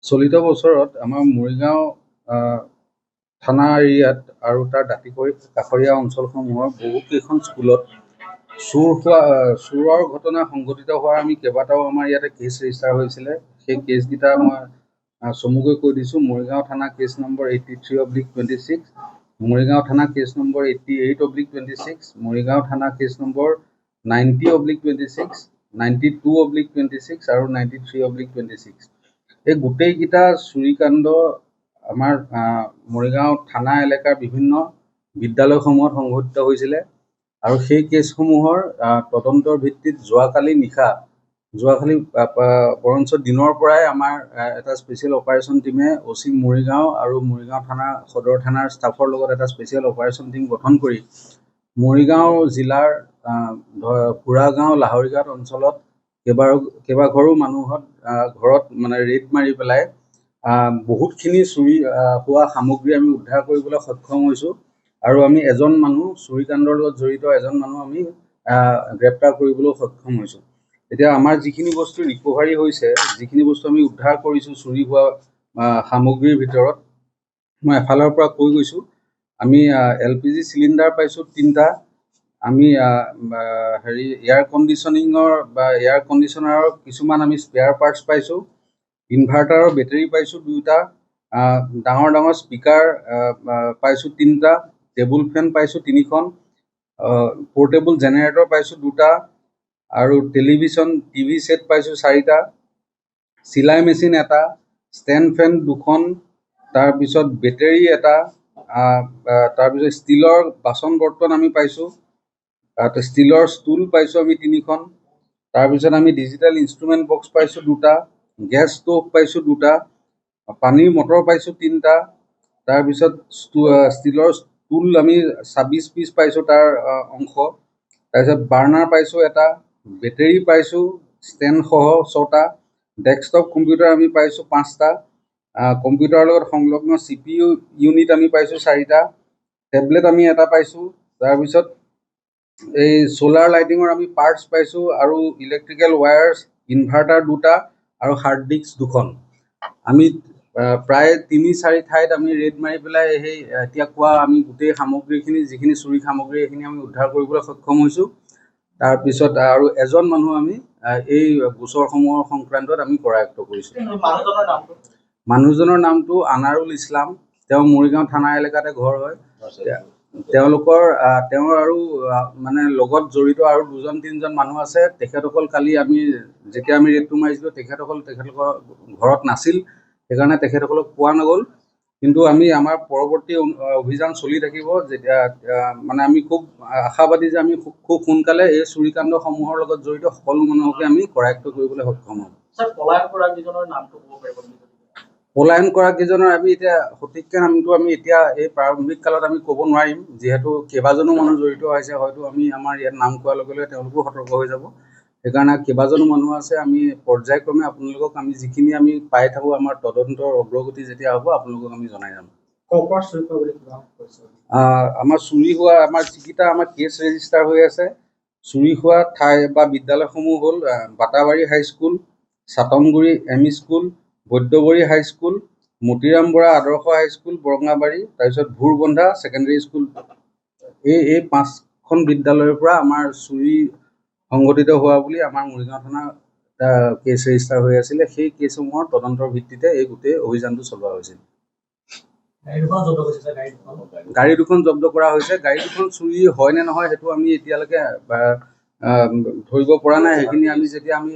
চলিত বছৰত আমাৰ মৰিগাঁও থানা এৰিয়াত আৰু তাৰ দাঁতিকাষৰীয়া কাষৰীয়া অঞ্চলসমূহৰ বহুকেইখন স্কুলত চুৰৰ ঘটনা সংঘটিত হোৱাৰ আমি কেইবাটাও আমাৰ ইয়াতে কেছ ৰেজিষ্টাৰ হৈছিলে। সেই কেছকেইটা মই চমুকৈ কৈ দিছোঁ। মৰিগাঁও থানা কেছ নম্বৰ 83/26, মৰিগাঁও থানা কেছ নম্বৰ 88/26, মৰিগাঁও থানা কেছ নম্বৰ 90/26, 92/26 আৰু 93/26। এই গোটেইকেইটা চুৰিকাণ্ড আমাৰ মৰিগাঁও থানা এলেকাৰ বিভিন্ন বিদ্যালয়সমূহত সংঘটিত হৈছিলে আৰু সেই কেছসমূহৰ তদন্তৰ ভিত্তিত যোৱাকালি বৰঞ্চ দিনৰ পৰাই আমাৰ এটা স্পেচিয়েল অপাৰেশ্যন টীমে OC মৰিগাঁও আৰু মৰিগাঁও থানা সদৰ থানাৰ ষ্টাফৰ লগত এটা স্পেচিয়েল অপাৰেশ্যন টীম গঠন কৰি মৰিগাঁও জিলাৰ পুৰাগাঁও লাহৰীঘাট অঞ্চলত কেইবাঘৰো ঘৰত মানে ৰেড মাৰি পেলাই বহুতখিনি চুৰি হোৱা সামগ্ৰী আমি উদ্ধাৰ কৰিবলৈ সক্ষম হৈছোঁ আৰু আমি এজন মানুহ চুৰিকাণ্ডৰ লগত জড়িত এজন মানুহ আমি গ্ৰেপ্তাৰ কৰিবলৈ সক্ষম হৈছোঁ। এতিয়া আমাৰ যিখিনি বস্তু ৰিকভাৰী হৈছে, যিখিনি বস্তু আমি উদ্ধাৰ কৰিছোঁ চুৰি হোৱা সামগ্ৰীৰ ভিতৰত, মই এফালৰ পৰা কৈ গৈছোঁ। আমি LPG চিলিণ্ডাৰ পাইছোঁ 3টা, আমি এয়াৰ কণ্ডিশ্যনাৰৰ কিছুমান আমি স্পেয়াৰ পাৰ্টছ পাইছোঁ, ইনভাৰ্টাৰৰ বেটেৰী পাইছোঁ 2টা, ডাঙৰ স্পীকাৰ পাইছোঁ 3টা, টেবুল ফেন পাইছোঁ 3খন, পৰ্টেবল জেনেৰেটৰ পাইছোঁ 2টা আৰু টিভি ছেট পাইছোঁ 4টা, চিলাই মেচিন 1টা, ষ্টেণ্ড ফেন 2খন, তাৰপিছত বেটেৰী 1টা, তাৰপিছত ষ্টীলৰ বাচন বৰ্তন আমি পাইছোঁ, ষ্টীলৰ ষ্টুল পাইছোঁ আমি 3খন, তাৰপিছত আমি ডিজিটেল ইনষ্ট্ৰুমেণ্ট বক্স পাইছোঁ 2টা, গেছ ষ্ট'ভ পাইছোঁ 2টা, পানীৰ মটৰ পাইছোঁ 3টা, তাৰপিছত ষ্টীলৰ ষ্টুল আমি 26 পিচ পাইছোঁ তাৰ অংশ, তাৰপিছত বাৰ্ণাৰ পাইছোঁ 1টা, বেটেৰী পাইছোঁ ষ্টেণ্ডসহ 6টা, ডেস্কটপ কম্পিউটাৰ আমি পাইছোঁ 5টা, কম্পিউটাৰৰ লগত সংলগ্ন CPU ইউনিট আমি পাইছোঁ 4টা, টেবলেট আমি 1টা পাইছোঁ, তাৰপিছত এই চ'লাৰ লাইটিঙৰ আমি পাৰ্টছ পাইছোঁ আৰু ইলেক্ট্ৰিকেল ৱায়াৰ্ছ, ইনভাৰ্টাৰ 2টা আৰু হাৰ্ড ডিস্ক 2খন। আমি প্ৰায় 3-4 ঠাইত আমি ৰেড মাৰি পেলাই সেই এতিয়া কোৱা আমি গোটেই সামগ্ৰীখিনি যিখিনি চুৰি সামগ্ৰী এইখিনি আমি উদ্ধাৰ কৰিবলৈ সক্ষম হৈছোঁ। তাৰপিছত আৰু এজন মানুহ আমি এই গোচৰসমূহৰ সংক্ৰান্তত আমি কৰায়ত্ব কৰিছোঁ। মানুহজনৰ নামটো আনাৰুল ইছলাম। তেওঁ মৰিগাঁও থানা এলেকাতে ঘৰ হয়। তেওঁৰ আৰু মানে লগত জড়িত আৰু 2-3জন মানুহ আছে। তেখেতসকল কালি যেতিয়া আমি ৰেডটো মাৰিছিলোঁ তেখেতলোকৰ ঘৰত নাছিল, সেইকাৰণে তেখেতসকলক পোৱা নগ'ল। কিন্তু আমাৰ পৰৱৰ্তী অভিযান চলি থাকিব, যেতিয়া মানে আমি খুব আশাবাদী যে আমি খুব সোনকালে এই চুৰিকাণ্ডসমূহৰ লগত জড়িত সকলো মানুহকে আমি কৰায়ত্ব কৰিবলৈ সক্ষম হ'ম। পলায়ন কৰা কেইজনৰ আমি এতিয়া সঠিককৈ নামটো আমি এতিয়া এই প্ৰাৰম্ভিক কালত আমি ক'ব নোৱাৰিম, যিহেতু কেইবাজনো মানুহ জড়িত হৈছে। হয়তো আমি আমাৰ ইয়াত নাম কোৱাৰ লগে লগে তেওঁলোকো সতৰ্ক হৈ যাব। সেইকাৰণে কেইবাজনো মানুহ আছে। আমি পৰ্যায়ক্ৰমে আপোনালোকক আমি যিখিনি আমি পাই থাকোঁ, আমাৰ তদন্তৰ অগ্ৰগতি যেতিয়া হ'ব আপোনালোকক আমি জনাই যাম। আমাৰ চুৰি হোৱা যিকেইটা কেছ ৰেজিষ্টাৰ হৈ আছে, চুৰি হোৱা ঠাই বা বিদ্যালয়সমূহ হ'ল Batabari high school, Chatmaguri ME school, Baidyabari high school, Motiram Bora Adarsh high school Borangabari, তাৰপিছত ভোৰবন্ধা ছেকেণ্ডেৰী স্কুল। এই 5খন বিদ্যালয়ৰ পৰা আমাৰ চুৰি সংঘটিত হোৱা বুলি আমাৰ মৰিগাঁও থানা কেছ ৰেজিষ্টাৰ হৈ আছিলে। সেই কেছসমূহৰ তদন্তৰ ভিত্তিতে এই গোটেই অভিযানটো চলোৱা হৈছিল। গাড়ী দুখন জব্দ কৰা হৈছে। গাড়ী দুখন চুৰি হয় নে নহয় সেইটো আমি এতিয়ালৈকে ধৰিব পৰা নাই। সেইখিনি যেতিয়া আমি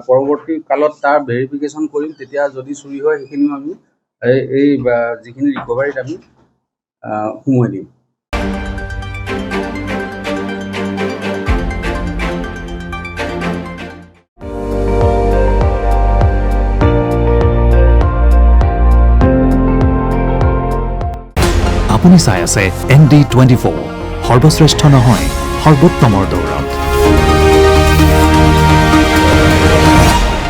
পৰৱৰ্তী কালত তাৰ ভেৰিফিকেশ্যন কৰিম, তেতিয়া যদি চুৰি হয় সেইখিনিও আমি এই যিখিনি ৰিকভাৰীত আমি সোমোৱাই দিম। আপুনি চাই আছে ND24, সৰ্বশ্ৰেষ্ঠ নহয় সৰ্বোত্তমৰ দৌৰ।